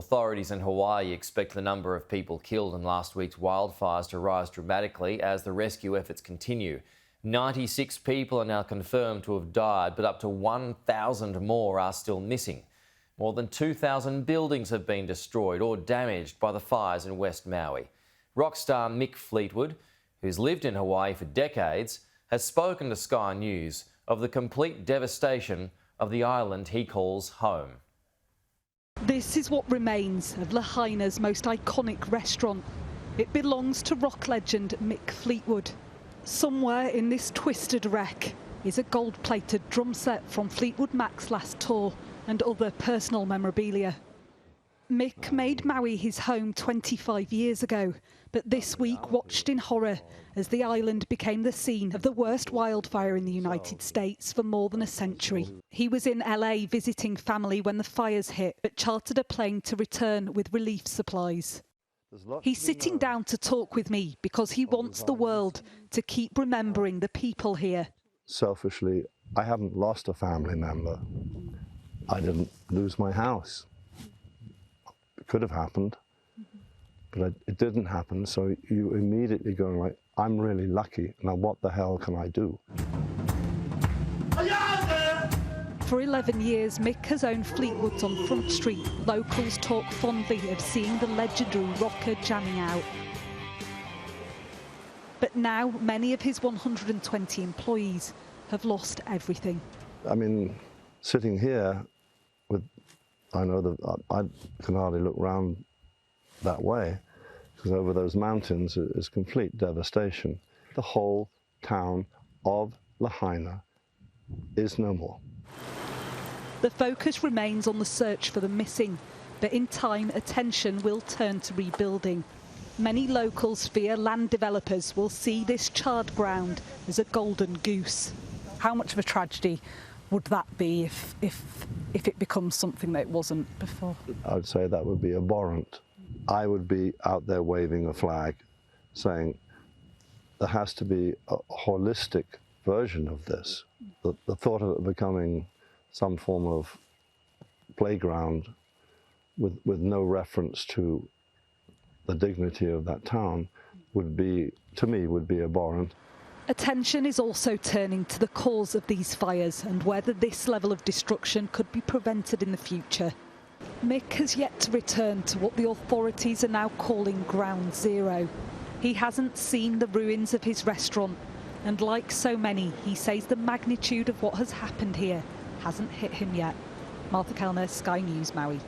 Authorities in Hawaii expect the number of people killed in last week's wildfires to rise dramatically as the rescue efforts continue. 96 people are now confirmed to have died, but up to 1,000 more are still missing. More than 2,000 buildings have been destroyed or damaged by the fires in West Maui. Rock star Mick Fleetwood, who's lived in Hawaii for decades, has spoken to Sky News of the complete devastation of the island he calls home. This is what remains of Lahaina's most iconic restaurant. It belongs to rock legend Mick Fleetwood. Somewhere in this twisted wreck is a gold-plated drum set from Fleetwood Mac's last tour and other personal memorabilia. Mick made Maui his home 25 years ago, but this week watched in horror as the island became the scene of the worst wildfire in the United States for more than a century. He was in LA visiting family when the fires hit, but chartered a plane to return with relief supplies. He's sitting down to talk with me because he wants the world to keep remembering the people here. Selfishly, I haven't lost a family member. I didn't lose my house. It could have happened, but it didn't happen, so you immediately go like, I'm really lucky, now what the hell can I do? For 11 years, Mick has owned Fleetwoods on Front Street. Locals talk fondly of seeing the legendary rocker jamming out. But now, many of his 120 employees have lost everything. I mean, sitting here, I know that I can hardly look round that way, because over those mountains is complete devastation. The whole town of Lahaina is no more. The focus remains on the search for the missing, but in time, attention will turn to rebuilding. Many locals fear land developers will see this charred ground as a golden goose. How much of a tragedy would that be if it becomes something that it wasn't before? I would say that would be abhorrent. I would be out there waving a flag saying there has to be a holistic version of this. The thought of it becoming some form of playground with no reference to the dignity of that town would be, to me, would be abhorrent. Attention is also turning to the cause of these fires and whether this level of destruction could be prevented in the future. Mick has yet to return to what the authorities are now calling Ground Zero. He hasn't seen the ruins of his restaurant, and like so many, he says the magnitude of what has happened here hasn't hit him yet. Martha Kellner, Sky News, Maui.